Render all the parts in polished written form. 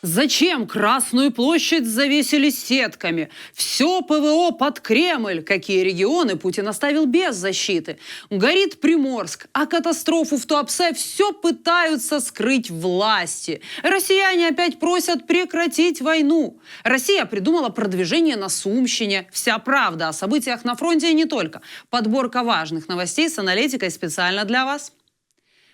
Зачем Красную площадь завесили сетками? Все ПВО под Кремль. Какие регионы Путин оставил без защиты? Горит Приморск, а катастрофу в Туапсе все пытаются скрыть власти. Россияне опять просят прекратить войну. Россия придумала продвижение на Сумщине. Вся правда о событиях на фронте и не только. Подборка важных новостей с аналитикой специально для вас.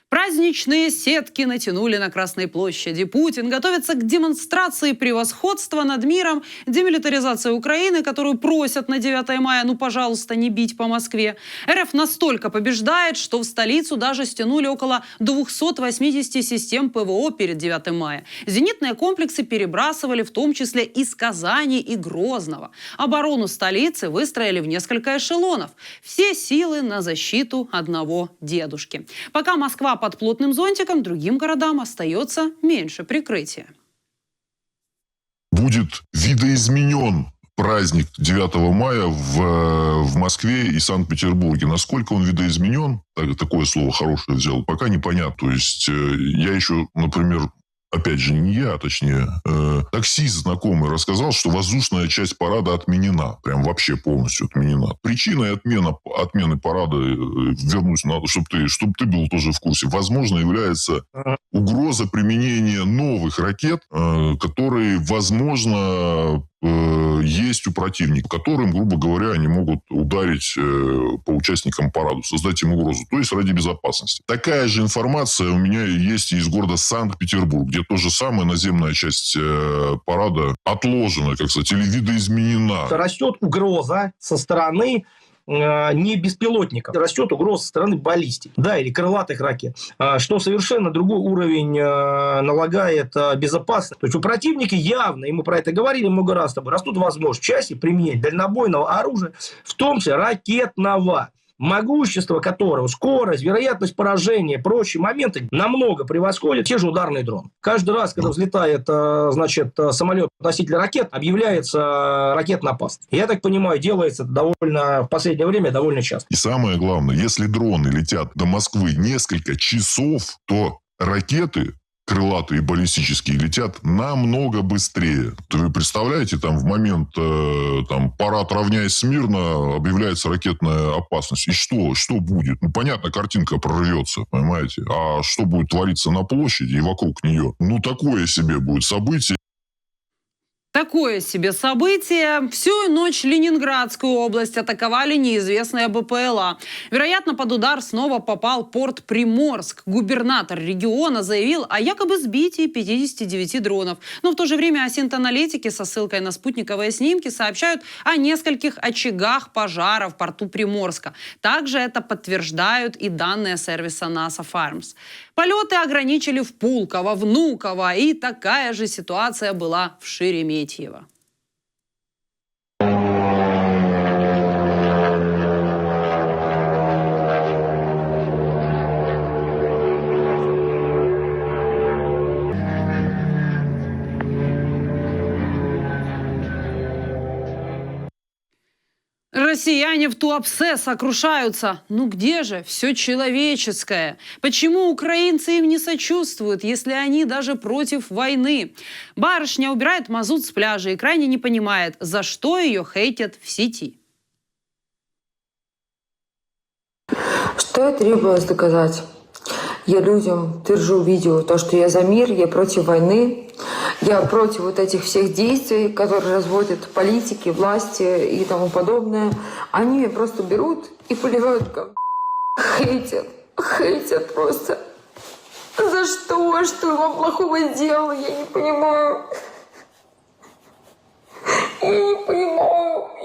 Праздничные сетки натянули на Красной площади. Путин готовится к демонстрации превосходства над миром, демилитаризации Украины, которую просят на 9 мая, ну, пожалуйста, не бить по Москве. РФ настолько побеждает, что в столицу даже стянули около 280 систем ПВО перед 9 мая. Зенитные комплексы перебрасывали в том числе из Казани и Грозного. Оборону столицы выстроили в несколько эшелонов. Все силы на защиту одного дедушки. Пока Москва под плотным зонтиком, другим городам остается меньше прикрытия. Будет видоизменен праздник 9 мая в Москве и Санкт-Петербурге. Насколько он видоизменен, такое слово хорошее взял, пока непонятно. То есть я еще, например, опять же, не я, а точнее, таксист знакомый рассказал, что воздушная часть парада отменена. Прям вообще полностью отменена. Причиной отмены парада, вернусь, надо, чтобы ты был тоже в курсе, возможно, является угроза применения новых ракет, которые, возможно, есть у противника, которым, грубо говоря, они могут ударить по участникам парада, создать им угрозу, то есть ради безопасности. Такая же информация у меня есть и из города Санкт-Петербург, где то же самое, наземная часть парада отложена, как сказать, или видоизменена. Растет угроза со стороны не беспилотников, растет угроза со стороны баллистик, да, или крылатых ракет, что совершенно другой уровень налагает безопасность. То есть у противника явно, и мы про это говорили много раз с тобой, растут возможности части применения дальнобойного оружия, в том числе ракетного, могущество которого, скорость, вероятность поражения, прочие моменты намного превосходят те же ударные дроны. Каждый раз, когда взлетает, самолет-носитель ракет, объявляется ракетно опасный. Я так понимаю, делается в последнее время довольно часто. И самое главное, если дроны летят до Москвы несколько часов, то ракеты крылатые и баллистические летят намного быстрее. То вы представляете, там в момент парад «Равняясь смирно» объявляется ракетная опасность. И что будет? Ну, понятно, картинка прорвется, понимаете? А что будет твориться на площади и вокруг нее? Ну, такое себе будет событие. Такое себе событие. Всю ночь Ленинградскую область атаковали неизвестные БПЛА. Вероятно, под удар снова попал порт Приморск. Губернатор региона заявил о якобы сбитии 59 дронов. Но в то же время асинт-аналитики со ссылкой на спутниковые снимки сообщают о нескольких очагах пожара в порту Приморска. Также это подтверждают и данные сервиса NASA Farms. Полеты ограничили в Пулково, Внуково, и такая же ситуация была в Шереметьево. Россияне в Туапсе сокрушаются. Ну где же все человеческое? Почему украинцы им не сочувствуют, если они даже против войны? Барышня убирает мазут с пляжа и крайне не понимает, за что ее хейтят в сети. Что и требовалось доказать? Я людям держу видео, то, что я за мир, я против войны, я против вот этих всех действий, которые разводят политики, власти и тому подобное. Они меня просто берут и поливают как хейтят просто. За что? Что я вам плохого делала? Я не понимаю.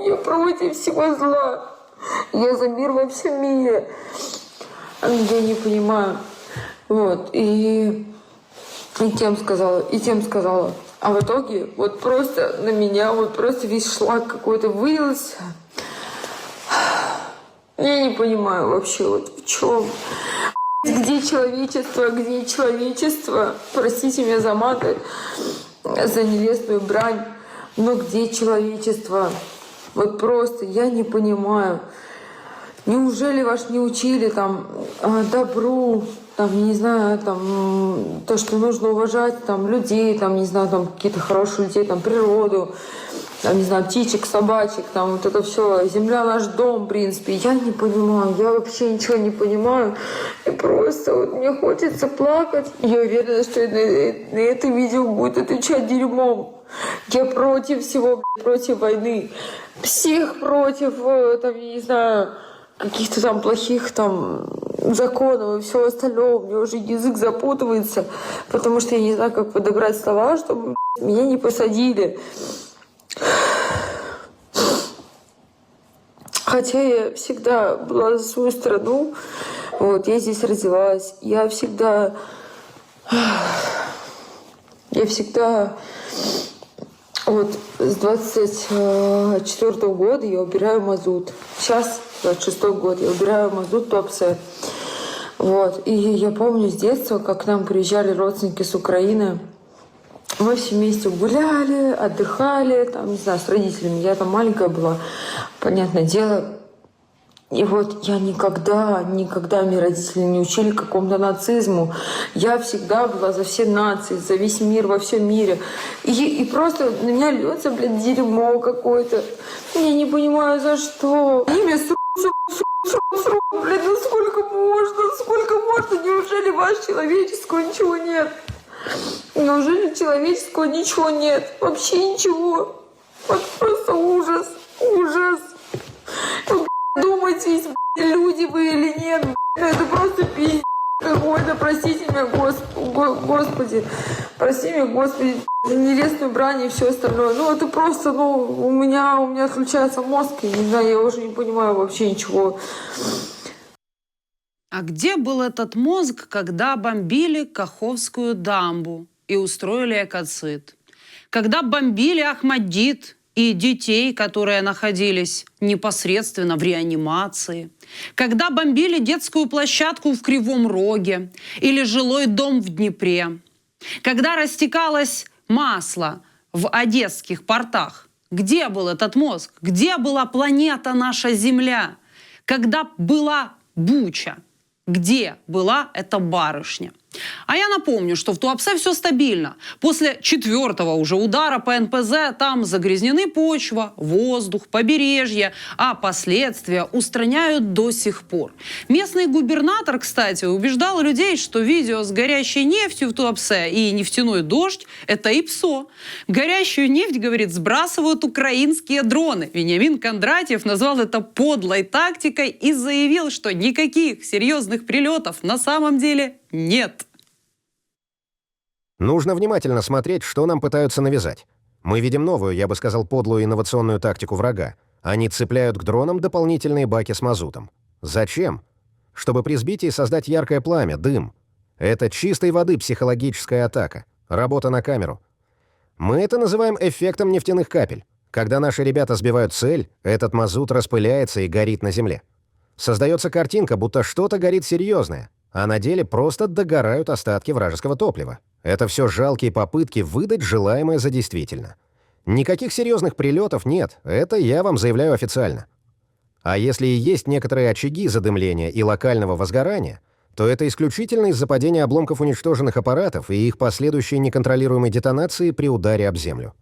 Я против всего зла. Я за мир во всем мире. Я не понимаю. Вот, и тем сказала. А в итоге вот просто на меня вот просто весь шлак какой-то вылился. Я не понимаю вообще вот в чем. Где человечество? Простите меня за маты, за нелестную брань. Но где человечество? Вот просто я не понимаю. Неужели вас не учили там добру, там, не знаю, там, то, что нужно уважать, там, людей, там, не знаю, там, какие-то хорошие людей, там, природу, там, не знаю, птичек, собачек, там, вот это все, земля наш дом, в принципе. Я не понимаю, я вообще ничего не понимаю. И просто вот мне хочется плакать. Я уверена, что на это видео будет отвечать дерьмом. Я против всего, против войны. Всех против, там, я не знаю, каких-то там плохих там законов и всего остального. У меня уже язык запутывается, потому что я не знаю, как подобрать слова, чтобы меня не посадили. Хотя я всегда была за свою страну. Вот, я здесь родилась. Я всегда вот с 24-го года я убираю мазут. Сейчас, 26-й год, я убираю мазут в Туапсе. Вот. И я помню с детства, как к нам приезжали родственники с Украины. Мы все вместе гуляли, отдыхали, там, не знаю, с родителями. Я там маленькая была, понятное дело. И вот я никогда меня родители не учили какому-то нацизму. Я всегда была за все нации, за весь мир, во всем мире. И просто на меня льется, блядь, дерьмо какое-то. Я не понимаю, за что. Они меня блядь, ну сколько можно? Неужели ваше человеческого ничего нет? Неужели человеческого ничего нет? Вообще ничего. Вот просто ужас. Думайте, люди вы или нет, это просто пиздец какой-то, простите меня, Господи, прости меня, Господи, за нелестную брань и все остальное. Ну, это просто, у меня отключается мозг, я не знаю, я уже не понимаю вообще ничего. А где был этот мозг, когда бомбили Каховскую дамбу и устроили экоцид? Когда бомбили Ахмадит и детей, которые находились непосредственно в реанимации? Когда бомбили детскую площадку в Кривом Роге или жилой дом в Днепре? Когда растекалось масло в одесских портах? Где был этот мозг? Где была планета наша Земля? Когда была Буча? Где была эта барышня? А я напомню, что в Туапсе все стабильно. После 4-го уже удара по НПЗ там загрязнены почва, воздух, побережье, а последствия устраняют до сих пор. Местный губернатор, кстати, убеждал людей, что видео с горящей нефтью в Туапсе и нефтяной дождь – это ИПСО. Горящую нефть, говорит, сбрасывают украинские дроны. Вениамин Кондратьев назвал это подлой тактикой и заявил, что никаких серьезных прилетов на самом деле нет. Нужно внимательно смотреть, что нам пытаются навязать. Мы видим новую, я бы сказал, подлую инновационную тактику врага. Они цепляют к дронам дополнительные баки с мазутом. Зачем? Чтобы при сбитии создать яркое пламя, дым. Это чистой воды психологическая атака. Работа на камеру. Мы это называем эффектом нефтяных капель. Когда наши ребята сбивают цель, этот мазут распыляется и горит на земле. Создается картинка, будто что-то горит серьезное, а на деле просто догорают остатки вражеского топлива. Это все жалкие попытки выдать желаемое за действительно. Никаких серьезных прилетов нет, это я вам заявляю официально. А если и есть некоторые очаги задымления и локального возгорания, то это исключительно из-за падения обломков уничтоженных аппаратов и их последующей неконтролируемой детонации при ударе об землю.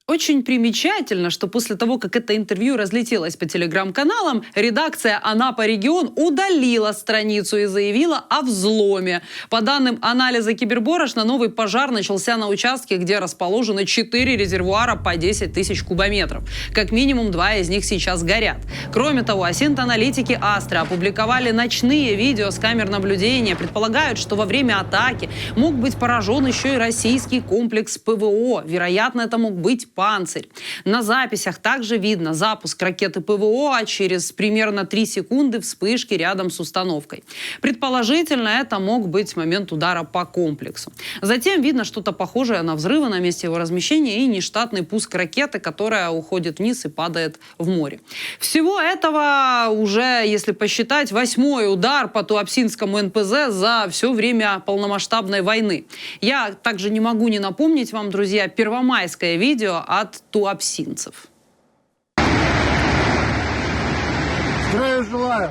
Очень примечательно, что после того, как это интервью разлетелось по телеграм-каналам, редакция «Анапа Регион» удалила страницу и заявила о взломе. По данным анализа Киберборошна, новый пожар начался на участке, где расположены 4 резервуара по 10 тысяч кубометров. Как минимум 2 из них сейчас горят. Кроме того, асинт-аналитики Астра опубликовали ночные видео с камер наблюдения. Предполагают, что во время атаки мог быть поражен еще и российский комплекс ПВО. Вероятно, это мог быть «Панцирь». На записях также видно запуск ракеты ПВО, а через примерно 3 секунды вспышки рядом с установкой. Предположительно, это мог быть момент удара по комплексу. Затем видно что-то похожее на взрывы на месте его размещения и нештатный пуск ракеты, которая уходит вниз и падает в море. Всего этого уже, если посчитать, 8-й удар по туапсинскому НПЗ за все время полномасштабной войны. Я также не могу не напомнить вам, друзья, первомайское видео от туапсинцев. Здравия желаю.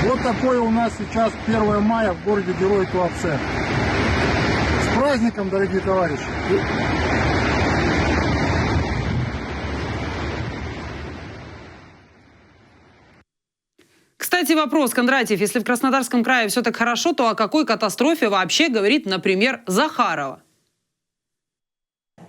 Вот такое у нас сейчас 1 мая в городе-герой Туапсе. С праздником, дорогие товарищи! Кстати, вопрос, Кондратьев, если в Краснодарском крае все так хорошо, то о какой катастрофе вообще говорит, например, Захарова?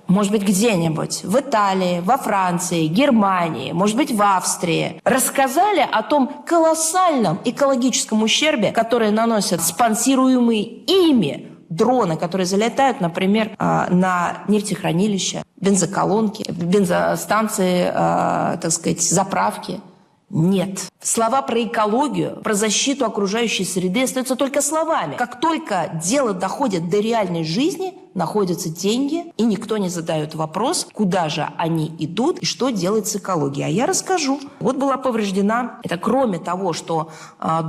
Может быть, где-нибудь в Италии, во Франции, Германии, может быть, в Австрии рассказали о том колоссальном экологическом ущербе, который наносят спонсируемые ими дроны, которые залетают, например, на нефтехранилища, бензоколонки, бензостанции, так сказать, заправки. Нет. Слова про экологию, про защиту окружающей среды остаются только словами. Как только дело доходит до реальной жизни, находятся деньги, и никто не задает вопрос, куда же они идут и что делать с экологией. А я расскажу. Вот была повреждена, это кроме того, что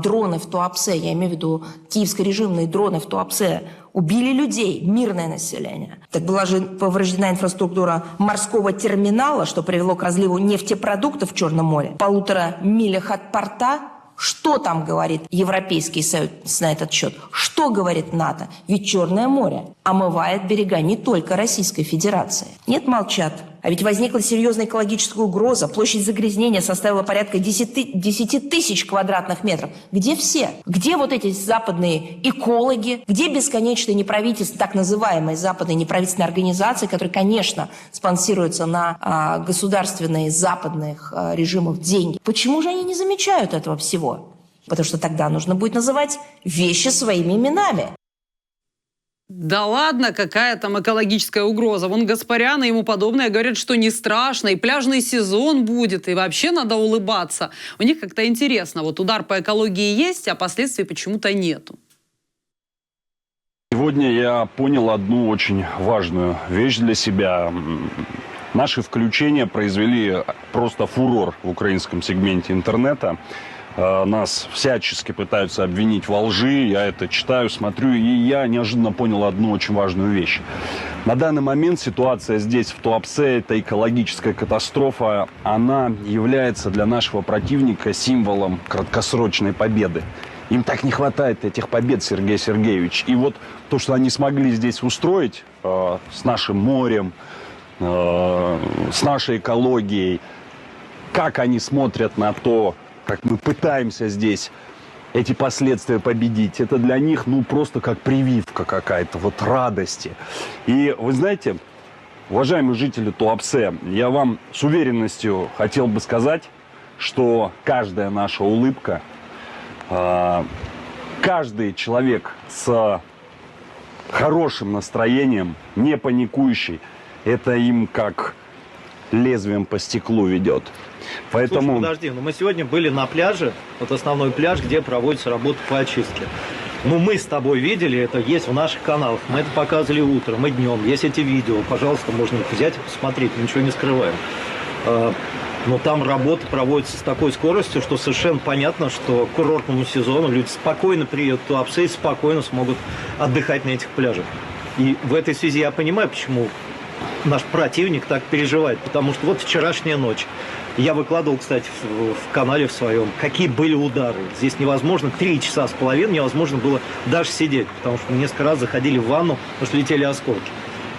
дроны в Туапсе, я имею в виду киевско-режимные дроны в Туапсе, убили людей, мирное население. Так была же повреждена инфраструктура морского терминала, что привело к разливу нефтепродуктов в Черном море. В 1,5 милях от порта. Что там говорит Европейский Союз на этот счет? Что говорит НАТО? Ведь Черное море омывает берега не только Российской Федерации. Нет, молчат. А ведь возникла серьезная экологическая угроза. Площадь загрязнения составила порядка 10 тысяч квадратных метров. Где все? Где вот эти западные экологи? Где бесконечные неправительственные, так называемые западные неправительственные организации, которые, конечно, спонсируются на государственные западных режимов деньги? Почему же они не замечают этого всего? Потому что тогда нужно будет называть вещи своими именами. Да ладно, какая там экологическая угроза. Вон Гаспарян и ему подобные говорят, что не страшно, и пляжный сезон будет, и вообще надо улыбаться. У них как-то интересно. Вот удар по экологии есть, а последствий почему-то нету. Сегодня я понял одну очень важную вещь для себя. Наши включения произвели просто фурор в украинском сегменте интернета. Нас всячески пытаются обвинить во лжи, я это читаю, смотрю, и я неожиданно понял одну очень важную вещь. На данный момент ситуация здесь, в Туапсе, это экологическая катастрофа, она является для нашего противника символом краткосрочной победы. Им так не хватает этих побед, Сергей Сергеевич. И вот то, что они смогли здесь устроить с нашим морем, с нашей экологией, как они смотрят на то, как мы пытаемся здесь эти последствия победить, это для них, ну, просто как прививка какая-то, вот радости. И вы знаете, уважаемые жители Туапсе, я вам с уверенностью хотел бы сказать, что каждая наша улыбка, каждый человек с хорошим настроением, не паникующий, это им как лезвием по стеклу ведет. Поэтому... Слушай, подожди, но мы сегодня были на пляже, вот основной пляж, где проводится работа по очистке. Ну, мы с тобой видели, это есть в наших каналах, мы это показывали утром и днем, есть эти видео, пожалуйста, можно их взять и посмотреть, ничего не скрываем. Но там работа проводится с такой скоростью, что совершенно понятно, что к курортному сезону люди спокойно приедут в Туапсе и спокойно смогут отдыхать на этих пляжах. И в этой связи я понимаю, почему наш противник так переживает, потому что вот вчерашняя ночь. Я выкладывал, кстати, в канале в своем, какие были удары. Здесь невозможно, 3 часа с половиной невозможно было даже сидеть, потому что мы несколько раз заходили в ванну, потому что летели осколки.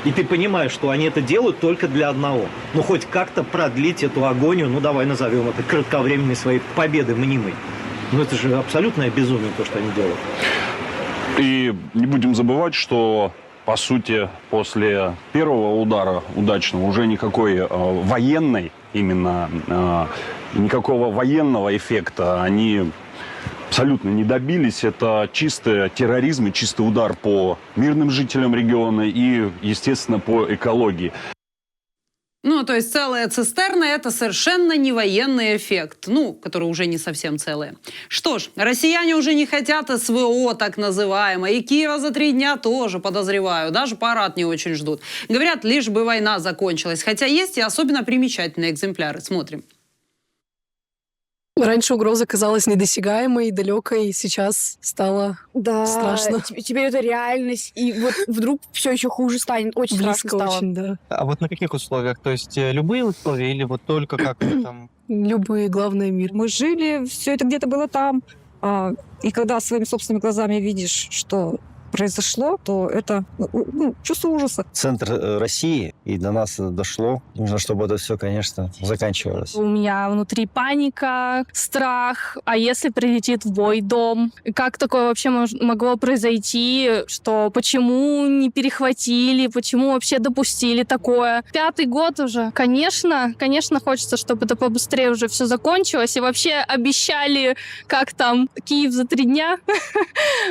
И ты понимаешь, что они это делают только для одного. Ну, хоть как-то продлить эту агонию, ну, давай назовем это кратковременной своей победой мнимой. Ну, это же абсолютное безумие, то, что они делают. И не будем забывать, что, по сути, после первого удара удачного уже никакой военной, именно никакого военного эффекта они абсолютно не добились. Это чистый терроризм и чистый удар по мирным жителям региона и, естественно, по экологии. Ну, то есть целая цистерна – это совершенно не военный эффект, ну, который уже не совсем целая. Что ж, россияне уже не хотят СВО, так называемое, и Киева за 3 дня тоже, подозреваю, даже парад не очень ждут. Говорят, лишь бы война закончилась, хотя есть и особенно примечательные экземпляры. Смотрим. Раньше угроза казалась недосягаемой, далекой, сейчас стало страшно. Теперь это реальность, и вот вдруг все еще хуже станет, очень Близко страшно стало. очень, да. А вот на каких условиях? То есть любые условия или вот только как там? Любые, главное, мир. Мы жили, все это где-то было там, И когда своими собственными глазами видишь, что произошло, то это чувство ужаса. Центр России, и до нас это дошло. Нужно, чтобы это все, конечно, заканчивалось. У меня внутри паника, страх. А если прилетит в мой дом? Как такое вообще могло произойти? Что почему не перехватили? Почему вообще допустили такое? 5-й год уже. Конечно, хочется, чтобы это побыстрее уже все закончилось. И вообще обещали, как там, Киев за 3 дня.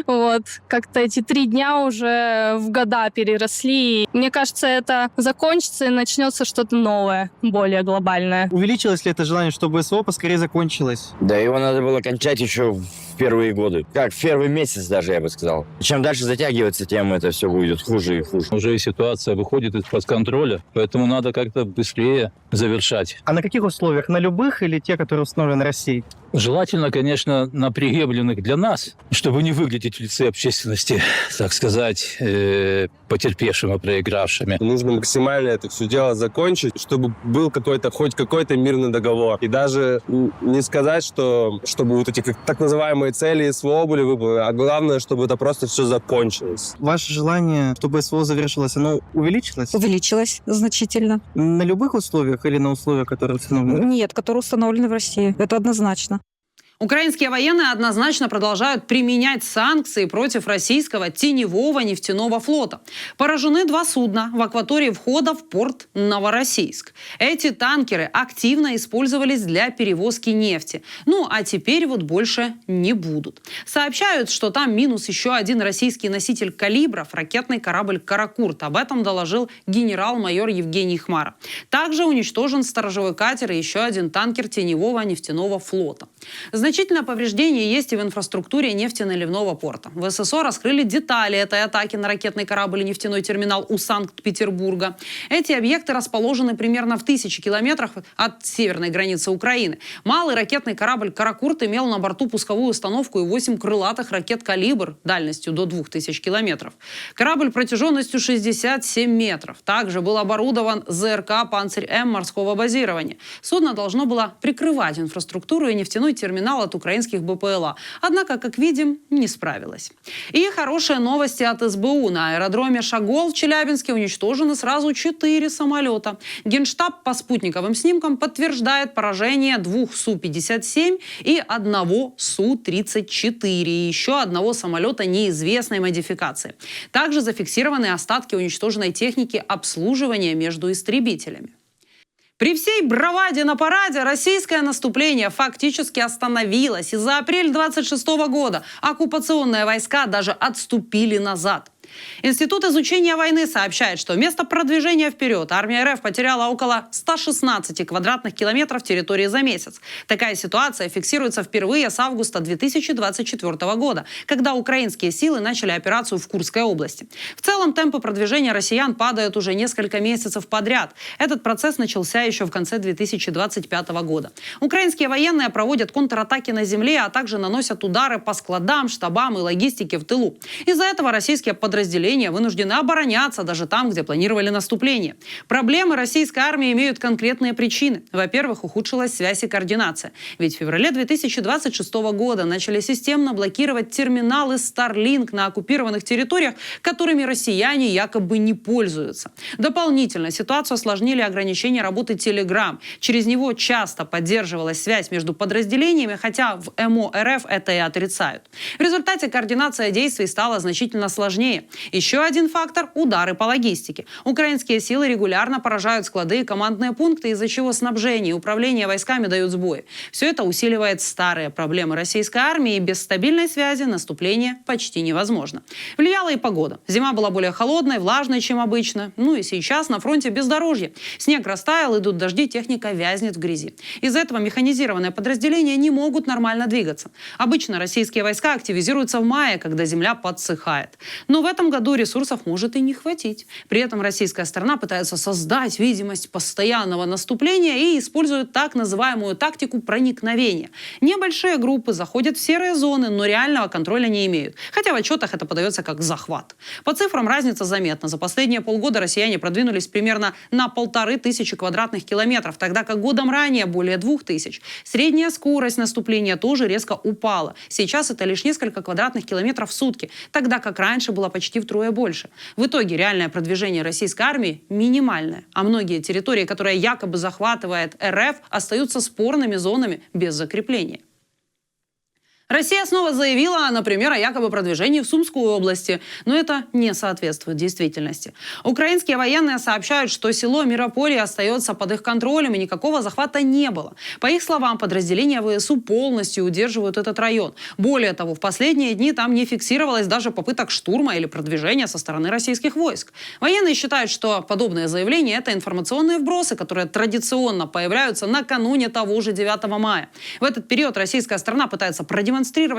Вот. Как-то эти 3 дня уже в года переросли. Мне кажется, это закончится и начнется что-то новое, более глобальное. Увеличилось ли это желание, чтобы СВО поскорее закончилось? Да, его надо было кончать еще в первые годы. Как, в первый месяц даже, я бы сказал. Чем дальше затягивается, тем это все будет хуже и хуже. Уже ситуация выходит из-под контроля, поэтому надо как-то быстрее завершать. А на каких условиях? На любых или те, которые установлены Россией? Желательно, конечно, на приемлемых для нас, чтобы не выглядеть в лице общественности, так сказать, потерпевшими, проигравшими. Нужно максимально это все дело закончить, чтобы был хоть какой-то мирный договор. И даже не сказать, что чтобы вот эти так называемые цели СВО были выполнены, а главное, чтобы это просто все закончилось. Ваше желание, чтобы СВО завершилось, оно увеличилось? Увеличилось значительно. На любых условиях или на условиях, которые установлены? Нет, которые установлены в России. Это однозначно. Украинские военные однозначно продолжают применять санкции против российского теневого нефтяного флота. Поражены 2 судна в акватории входа в порт Новороссийск. Эти танкеры активно использовались для перевозки нефти. Ну, а теперь вот больше не будут. Сообщают, что там минус еще один российский носитель калибров, ракетный корабль «Каракурт». Об этом доложил генерал-майор Евгений Хмара. Также уничтожен сторожевой катер и еще один танкер теневого нефтяного флота. Значительное повреждение есть и в инфраструктуре нефтеналивного порта. В ССО раскрыли детали этой атаки на ракетный корабль и нефтяной терминал у Санкт-Петербурга. Эти объекты расположены примерно в 1000 километрах от северной границы Украины. Малый ракетный корабль «Каракурт» имел на борту пусковую установку и 8 крылатых ракет «Калибр» дальностью до 2000 километров. Корабль протяженностью 67 метров. Также был оборудован ЗРК «Панцирь-М» морского базирования. Судно должно было прикрывать инфраструктуру и нефтяной терминал от украинских БПЛА. Однако, как видим, не справилась. И хорошие новости от СБУ. На аэродроме Шагол в Челябинске уничтожены сразу 4 самолета. Генштаб по спутниковым снимкам подтверждает поражение 2 Су-57 и 1 Су-34. И еще 1 самолета неизвестной модификации. Также зафиксированы остатки уничтоженной техники обслуживания между истребителями. При всей браваде на параде российское наступление фактически остановилось. И за апрель 26 года оккупационные войска даже отступили назад. Институт изучения войны сообщает, что вместо продвижения вперед армия РФ потеряла около 116 квадратных километров территории за месяц. Такая ситуация фиксируется впервые с августа 2024 года, когда украинские силы начали операцию в Курской области. В целом темпы продвижения россиян падают уже несколько месяцев подряд. Этот процесс начался еще в конце 2025 года. Украинские военные проводят контратаки на земле, а также наносят удары по складам, штабам и логистике в тылу. Из-за этого российские подразделения вынуждены обороняться даже там, где планировали наступление. Проблемы российской армии имеют конкретные причины. Во-первых, ухудшилась связь и координация. Ведь в феврале 2026 года начали системно блокировать терминалы Starlink на оккупированных территориях, которыми россияне якобы не пользуются. Дополнительно ситуацию осложнили ограничения работы Telegram. Через него часто поддерживалась связь между подразделениями, хотя в МО РФ это и отрицают. В результате координация действий стала значительно сложнее. Еще один фактор – удары по логистике. Украинские силы регулярно поражают склады и командные пункты, из-за чего снабжение и управление войсками дают сбои. Все это усиливает старые проблемы российской армии, и без стабильной связи наступление почти невозможно. Влияла и погода. Зима была более холодной, влажной, чем обычно. Ну и сейчас на фронте бездорожье. Снег растаял, идут дожди, техника вязнет в грязи. Из-за этого механизированные подразделения не могут нормально двигаться. Обычно российские войска активизируются в мае, когда земля подсыхает. Но в этом году ресурсов может и не хватить. При этом российская сторона пытается создать видимость постоянного наступления и использует так называемую тактику проникновения. Небольшие группы заходят в серые зоны, но реального контроля не имеют. Хотя в отчетах это подается как захват. По цифрам разница заметна. За последние полгода россияне продвинулись примерно на 1500 квадратных километров, тогда как годом ранее более 2000. Средняя скорость наступления тоже резко упала. Сейчас это лишь несколько квадратных километров в сутки, тогда как раньше было почти втрое больше. В итоге реальное продвижение российской армии минимальное, а многие территории, которые якобы захватывает РФ, остаются спорными зонами без закрепления. Россия снова заявила, например, о якобы продвижении в Сумской области, но это не соответствует действительности. Украинские военные сообщают, что село Мирополье остается под их контролем и никакого захвата не было. По их словам, подразделения ВСУ полностью удерживают этот район. Более того, в последние дни там не фиксировалось даже попыток штурма или продвижения со стороны российских войск. Военные считают, что подобные заявления – это информационные вбросы, которые традиционно появляются накануне того же 9 мая. В этот период российская сторона пытается продемонстрировать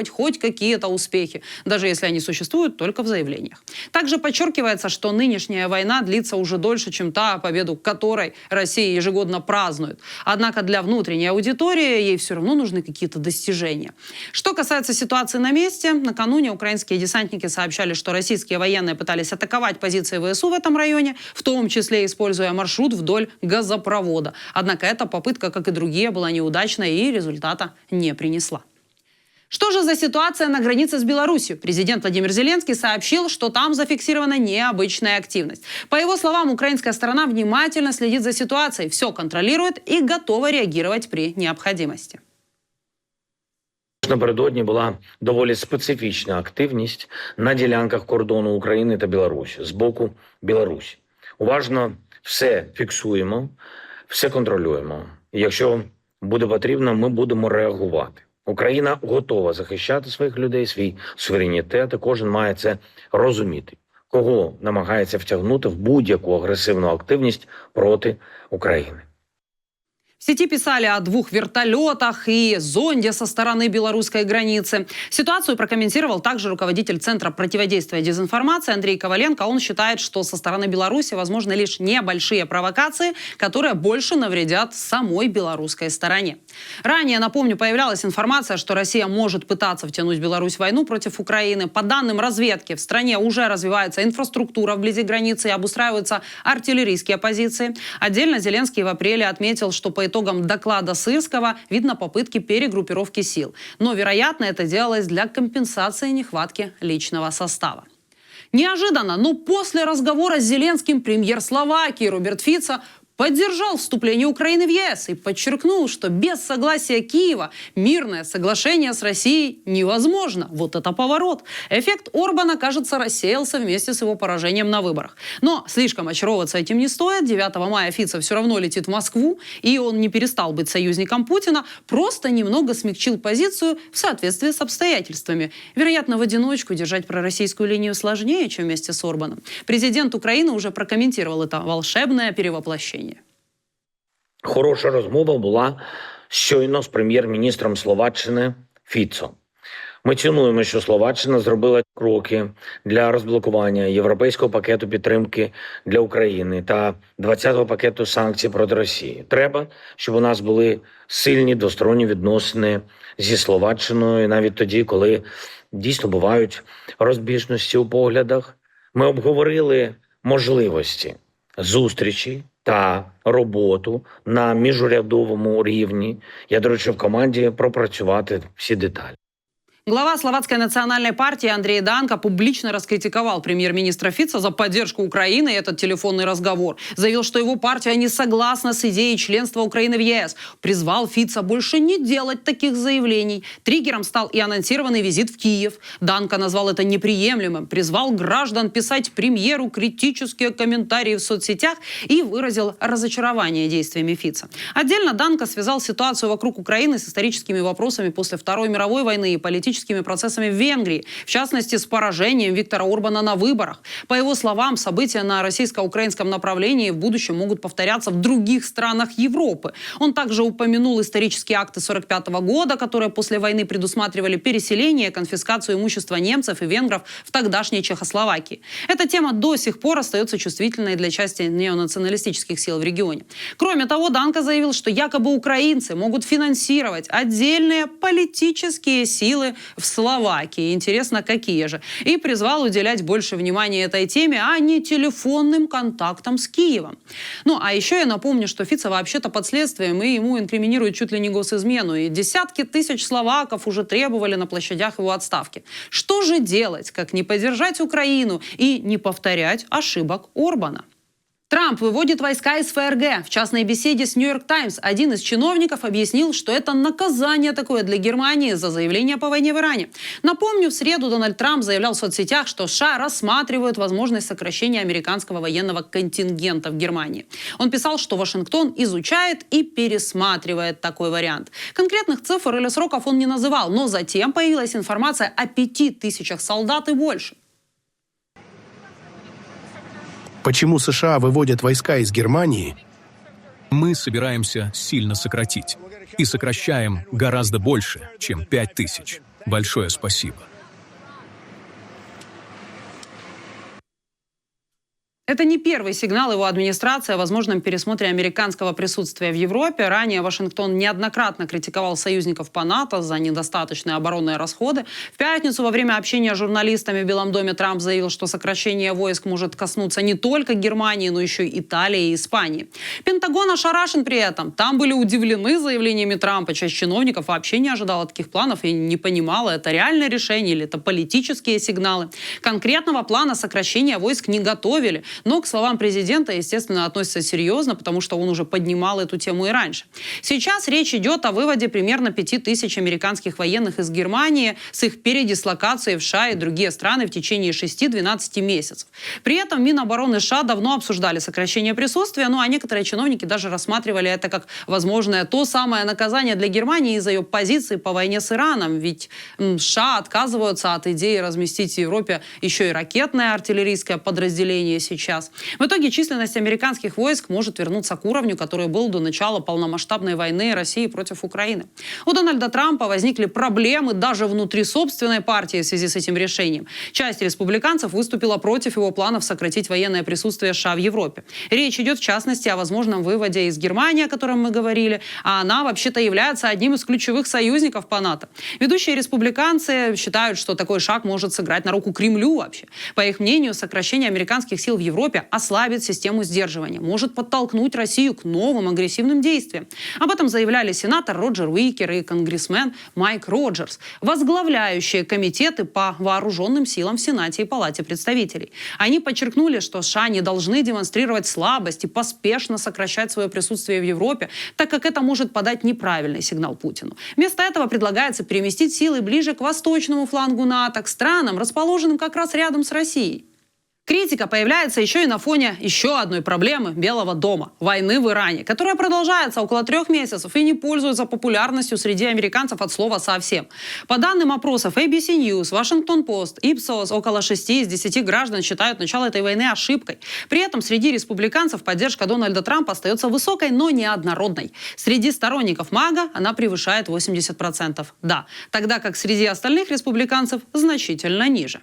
хоть какие-то успехи, даже если они существуют только в заявлениях. Также подчеркивается, что нынешняя война длится уже дольше, чем та, победу которой Россия ежегодно празднует. Однако для внутренней аудитории ей все равно нужны какие-то достижения. Что касается ситуации на месте, накануне украинские десантники сообщали, что российские военные пытались атаковать позиции ВСУ в этом районе, в том числе используя маршрут вдоль газопровода. Однако эта попытка, как и другие, была неудачной и результата не принесла. Что же за ситуация на границе с Беларусью? Президент Владимир Зеленский сообщил, что там зафиксирована необычная активность. По его словам, украинская сторона внимательно следит за ситуацией, все контролирует и готова реагировать при необходимости. Напередодні була доволі специфічна активність на ділянках кордону України та Білорусі з боку Білорусі. Уважно все фіксуємо, все контролюємо. І якщо буде потрібно, ми будемо реагувати. Україна готова захищати своїх людей, свій суверенітет, і кожен має це розуміти. Кого намагається втягнути в будь-яку агресивну активність проти України. В сети писали о 2 вертолетах и зонде со стороны белорусской границы. Ситуацию прокомментировал также руководитель Центра противодействия дезинформации Андрей Коваленко. Он считает, что со стороны Беларуси возможны лишь небольшие провокации, которые больше навредят самой белорусской стороне. Ранее, напомню, появлялась информация, что Россия может пытаться втянуть Беларусь в войну против Украины. По данным разведки, в стране уже развивается инфраструктура вблизи границы и обустраиваются артиллерийские позиции. Отдельно Зеленский в апреле отметил, что по итогам доклада Сырского видно попытки перегруппировки сил. Но, вероятно, это делалось для компенсации нехватки личного состава. Неожиданно, но после разговора с Зеленским премьер Словакии Роберт Фицо поддержал вступление Украины в ЕС и подчеркнул, что без согласия Киева мирное соглашение с Россией невозможно. Вот это поворот. Эффект Орбана, кажется, рассеялся вместе с его поражением на выборах. Но слишком очаровываться этим не стоит. 9 мая Фицо все равно летит в Москву, и он не перестал быть союзником Путина, просто немного смягчил позицию в соответствии с обстоятельствами. Вероятно, в одиночку держать пророссийскую линию сложнее, чем вместе с Орбаном. Президент Украины уже прокомментировал это волшебное перевоплощение. Хороша розмова була щойно з прем'єр-міністром Словаччини Фіцо. Ми цінуємо, що Словаччина зробила кроки для розблокування європейського пакету підтримки для України та 20-го пакету санкцій проти Росії. Треба, щоб у нас були сильні двосторонні відносини зі Словаччиною, навіть тоді, коли дійсно бувають розбіжності у поглядах. Ми обговорили можливості зустрічі та роботу на міжурядовому рівні. Я, до речі, в команді пропрацювати всі деталі. Глава Словацкой национальной партии Андрей Данко публично раскритиковал премьер-министра Фицо за поддержку Украины и этот телефонный разговор. Заявил, что его партия не согласна с идеей членства Украины в ЕС. Призвал Фицо больше не делать таких заявлений. Триггером стал и анонсированный визит в Киев. Данко назвал это неприемлемым, призвал граждан писать премьеру критические комментарии в соцсетях и выразил разочарование действиями Фицо. Отдельно Данко связал ситуацию вокруг Украины с историческими вопросами после Второй мировой войны и политическими политическими процессами в Венгрии, в частности, с поражением Виктора Орбана на выборах. По его словам, события на российско-украинском направлении в будущем могут повторяться в других странах Европы. Он также упомянул исторические акты 1945 года, которые после войны предусматривали переселение, конфискацию имущества немцев и венгров в тогдашней Чехословакии. Эта тема до сих пор остается чувствительной для части неонационалистических сил в регионе. Кроме того, Данко заявил, что якобы украинцы могут финансировать отдельные политические силы в Словакии. Интересно, какие же? И призвал уделять больше внимания этой теме, а не телефонным контактам с Киевом. Ну, а еще я напомню, что Фица вообще-то под следствием, и ему инкриминируют чуть ли не госизмену. И десятки тысяч словаков уже требовали на площадях его отставки. Что же делать, как не поддержать Украину и не повторять ошибок Орбана? Трамп выводит войска из ФРГ. В частной беседе с Нью-Йорк Таймс один из чиновников объяснил, что это наказание такое для Германии за заявление по войне в Иране. Напомню, в среду Дональд Трамп заявлял в соцсетях, что США рассматривают возможность сокращения американского военного контингента в Германии. Он писал, что Вашингтон изучает и пересматривает такой вариант. Конкретных цифр или сроков он не называл, но затем появилась информация о 5000 солдат и больше. Почему США выводят войска из Германии? Мы собираемся сильно сократить. И сокращаем гораздо больше, чем 5000. Большое спасибо. Это не первый сигнал его администрации о возможном пересмотре американского присутствия в Европе. Ранее Вашингтон неоднократно критиковал союзников по НАТО за недостаточные оборонные расходы. В пятницу во время общения с журналистами в Белом доме Трамп заявил, что сокращение войск может коснуться не только Германии, но еще и Италии и Испании. Пентагон ошарашен при этом. Там были удивлены заявлениями Трампа. Часть чиновников вообще не ожидала таких планов и не понимала, это реальное решение или это политические сигналы. Конкретного плана сокращения войск не готовили. Но к словам президента, естественно, относится серьезно, потому что он уже поднимал эту тему и раньше. Сейчас речь идет о выводе примерно 5000 американских военных из Германии с их передислокацией в США и другие страны в течение 6-12 месяцев. При этом Минобороны США давно обсуждали сокращение присутствия, ну а некоторые чиновники даже рассматривали это как возможное то самое наказание для Германии из-за ее позиции по войне с Ираном. Ведь США отказываются от идеи разместить в Европе еще и ракетное артиллерийское подразделение сейчас. В итоге численность американских войск может вернуться к уровню, который был до начала полномасштабной войны России против Украины. У Дональда Трампа возникли проблемы даже внутри собственной партии в связи с этим решением. Часть республиканцев выступила против его планов сократить военное присутствие США в Европе. Речь идет в частности о возможном выводе из Германии, о котором мы говорили, а она вообще-то является одним из ключевых союзников по НАТО. Ведущие республиканцы считают, что такой шаг может сыграть на руку Кремлю вообще. По их мнению, сокращение американских сил в Европе ослабит систему сдерживания, может подтолкнуть Россию к новым агрессивным действиям. Об этом заявляли сенатор Роджер Уикер и конгрессмен Майк Роджерс, возглавляющие комитеты по вооруженным силам в Сенате и Палате представителей. Они подчеркнули, что США не должны демонстрировать слабость и поспешно сокращать свое присутствие в Европе, так как это может подать неправильный сигнал Путину. Вместо этого предлагается переместить силы ближе к восточному флангу НАТО, к странам, расположенным как раз рядом с Россией. Критика появляется еще и на фоне еще одной проблемы Белого дома – войны в Иране, которая продолжается около 3 месяцев и не пользуется популярностью среди американцев от слова совсем. По данным опросов ABC News, Washington Post, Ipsos, около 6 из 10 граждан считают начало этой войны ошибкой. При этом среди республиканцев поддержка Дональда Трампа остается высокой, но неоднородной. Среди сторонников МАГА она превышает 80%. Да, тогда как среди остальных республиканцев значительно ниже.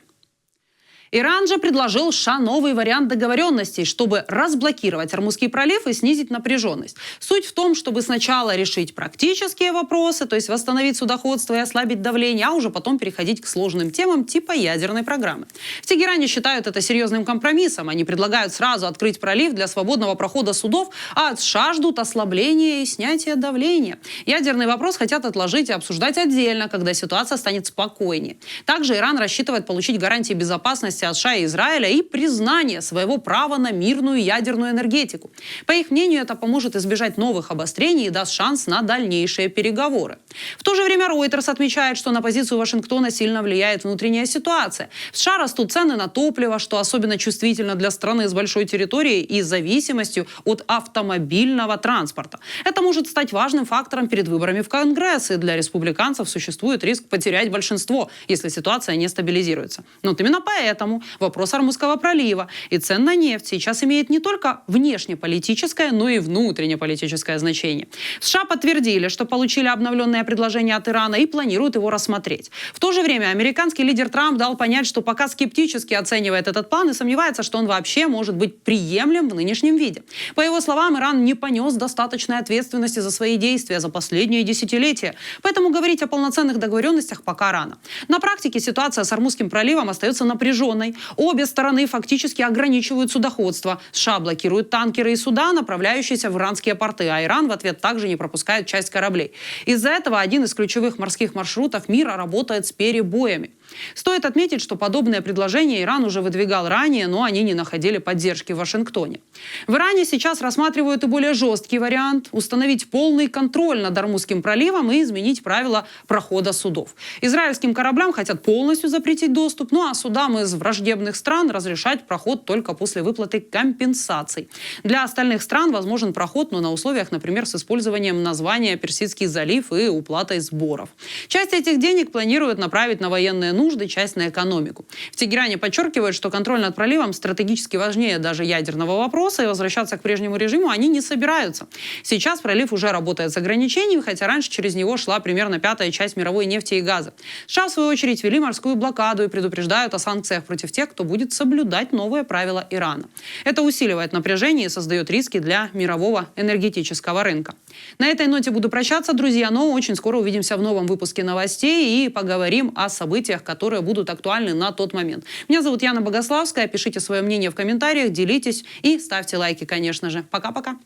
Иран же предложил США новый вариант договоренностей, чтобы разблокировать Ормузский пролив и снизить напряженность. Суть в том, чтобы сначала решить практические вопросы, то есть восстановить судоходство и ослабить давление, а уже потом переходить к сложным темам типа ядерной программы. В Тегеране считают это серьезным компромиссом. Они предлагают сразу открыть пролив для свободного прохода судов, а от США ждут ослабления и снятия давления. Ядерный вопрос хотят отложить и обсуждать отдельно, когда ситуация станет спокойнее. Также Иран рассчитывает получить гарантии безопасности участия США и Израиля и признание своего права на мирную ядерную энергетику. По их мнению, это поможет избежать новых обострений и даст шанс на дальнейшие переговоры. В то же время Reuters отмечает, что на позицию Вашингтона сильно влияет внутренняя ситуация. В США растут цены на топливо, что особенно чувствительно для страны с большой территорией и зависимостью от автомобильного транспорта. Это может стать важным фактором перед выборами в Конгресс, и для республиканцев существует риск потерять большинство, если ситуация не стабилизируется. Но вот именно поэтому вопрос Ормузского пролива и цен на нефть сейчас имеет не только внешнеполитическое, но и внутреннеполитическое значение. В США подтвердили, что получили обновленное предложение от Ирана и планируют его рассмотреть. В то же время американский лидер Трамп дал понять, что пока скептически оценивает этот план и сомневается, что он вообще может быть приемлем в нынешнем виде. По его словам, Иран не понес достаточной ответственности за свои действия за последние десятилетия, поэтому говорить о полноценных договоренностях пока рано. На практике ситуация с Ормузским проливом остается напряженной. Обе стороны фактически ограничивают судоходство. США блокируют танкеры и суда, направляющиеся в иранские порты, а Иран в ответ также не пропускает часть кораблей. Из-за этого один из ключевых морских маршрутов мира работает с перебоями. Стоит отметить, что подобные предложения Иран уже выдвигал ранее, но они не находили поддержки в Вашингтоне. В Иране сейчас рассматривают и более жесткий вариант – установить полный контроль над Ормузским проливом и изменить правила прохода судов. Израильским кораблям хотят полностью запретить доступ, ну а судам из враждебных стран разрешать проход только после выплаты компенсаций. Для остальных стран возможен проход, но на условиях, например, с использованием названия Персидский залив и уплатой сборов. Часть этих денег планируют направить на военные нужды, часть на экономику. В Тегеране подчеркивают, что контроль над проливом стратегически важнее даже ядерного вопроса, и возвращаться к прежнему режиму они не собираются. Сейчас пролив уже работает с ограничениями, хотя раньше через него шла примерно 1/5 часть мировой нефти и газа. США, в свою очередь, ввели морскую блокаду и предупреждают о санкциях против тех, кто будет соблюдать новые правила Ирана. Это усиливает напряжение и создает риски для мирового энергетического рынка. На этой ноте буду прощаться, друзья, но очень скоро увидимся в новом выпуске новостей и поговорим о событиях, которые будут актуальны на тот момент. Меня зовут Яна Богославская. Пишите свое мнение в комментариях, делитесь и ставьте лайки, конечно же. Пока-пока.